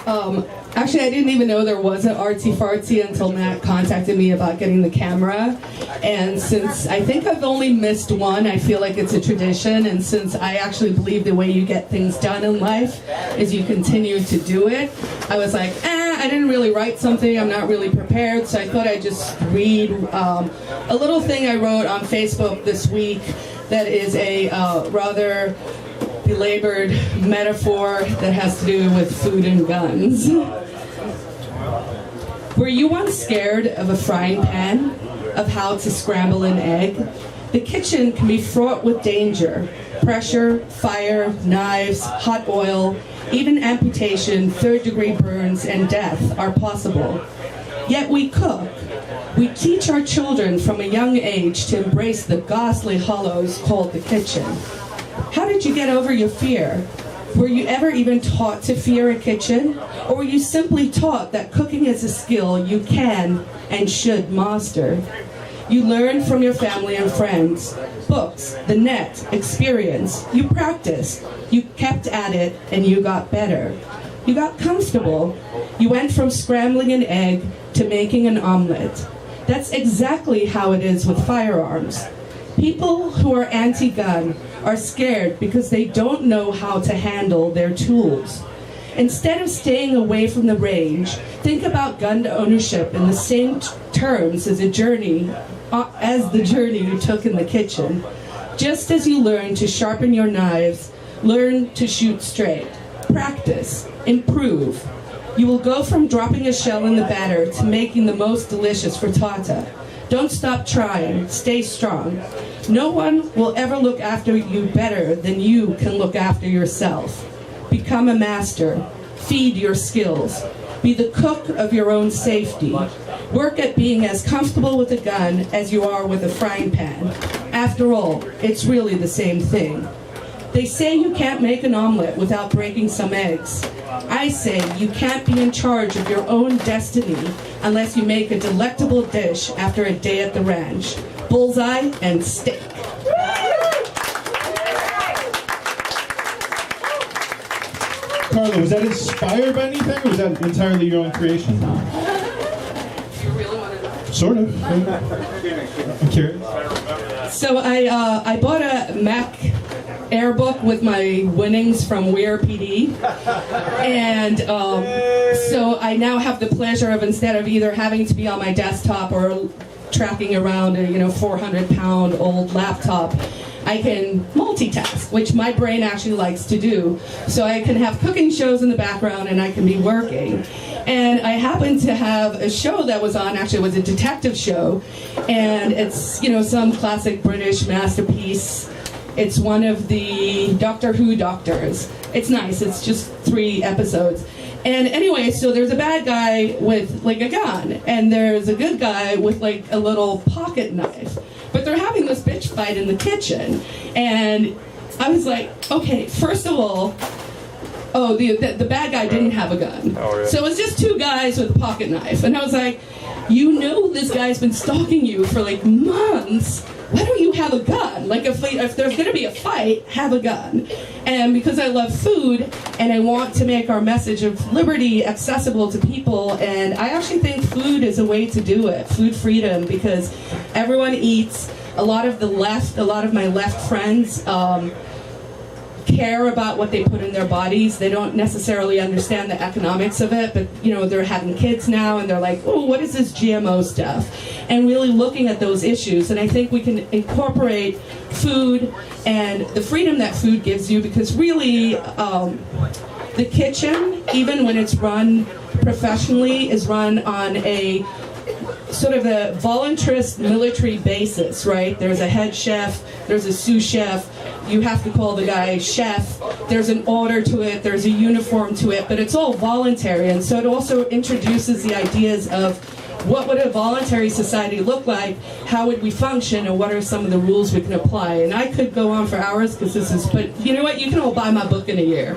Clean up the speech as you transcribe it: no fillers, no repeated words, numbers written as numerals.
Actually, I didn't even know there was an Artsy Fartsy until Matt contacted me about getting the camera. And since I think I've only missed one, I feel like it's a tradition. And since I actually believe the way you get things done in life is you continue to do it, I was like, I didn't really write something. I'm not really prepared. So I thought I'd just read a little thing I wrote on Facebook this week that is a rather belabored metaphor that has to do with food and guns. Were you once scared of a frying pan, of how to scramble an egg? The kitchen can be fraught with danger. Pressure, fire, knives, hot oil, even amputation, third-degree burns, and death are possible. Yet we cook. We teach our children from a young age to embrace the ghastly hollows called the kitchen. How did you get over your fear? Were you ever even taught to fear a kitchen? Or were you simply taught that cooking is a skill you can and should master? You learned from your family and friends, books, the net, experience. You practiced, you kept at it, and you got better. You got comfortable. You went from scrambling an egg to making an omelet. That's exactly how it is with firearms. People who are anti-gun are scared because they don't know how to handle their tools. Instead of staying away from the range, think about gun ownership in the same terms as the journey you took in the kitchen. Just as you learn to sharpen your knives, learn to shoot straight. Practice, improve. You will go from dropping a shell in the batter to making the most delicious frittata. Don't stop trying. Stay strong. No one will ever look after you better than you can look after yourself. Become a master. Feed your skills. Be the cook of your own safety. Work at being as comfortable with a gun as you are with a frying pan. After all, it's really the same thing. They say you can't make an omelet without breaking some eggs. I say you can't be in charge of your own destiny unless you make a delectable dish after a day at the ranch. Bullseye and steak. Carla, was that inspired by anything, or was that entirely your own creation? You really want to know? Sort of. I'm curious. So I bought a Mac Air book with my winnings from Weir PD, and so I now have the pleasure of, instead of either having to be on my desktop or tracking around a 400-pound old laptop, I can multitask, which my brain actually likes to do. So I can have cooking shows in the background and I can be working. And I happened to have a show that was on, actually it was a detective show, and it's, some classic British masterpiece. It's one of the Doctor Who doctors. It's nice, it's just 3 episodes. And anyway, so there's a bad guy with like a gun, and there's a good guy with like a little pocket knife. But they're having this bitch fight in the kitchen. And I was like, okay, first of all, the bad guy didn't have a gun. Oh, yeah. So it was just 2 guys with a pocket knife. And I was like, this guy's been stalking you for like months. Why don't you have a gun? Like if there's going to be a fight, have a gun. And because I love food and I want to make our message of liberty accessible to people, and I actually think food is a way to do it, food freedom, because everyone eats. A lot of my left friends care about what they put in their bodies. They don't necessarily understand the economics of it, but they're having kids now and they're like, oh, what is this GMO stuff? And really looking at those issues. And I think we can incorporate food and the freedom that food gives you, because really the kitchen, even when it's run professionally, is run on a sort of a voluntarist military basis, right? There's a head chef, there's a sous chef, you have to call the guy chef, there's an order to it, there's a uniform to it, but it's all voluntary. And so it also introduces the ideas of what would a voluntary society look like, how would we function, and what are some of the rules we can apply. And I could go on for hours because this is, but you know what, you can all buy my book in a year.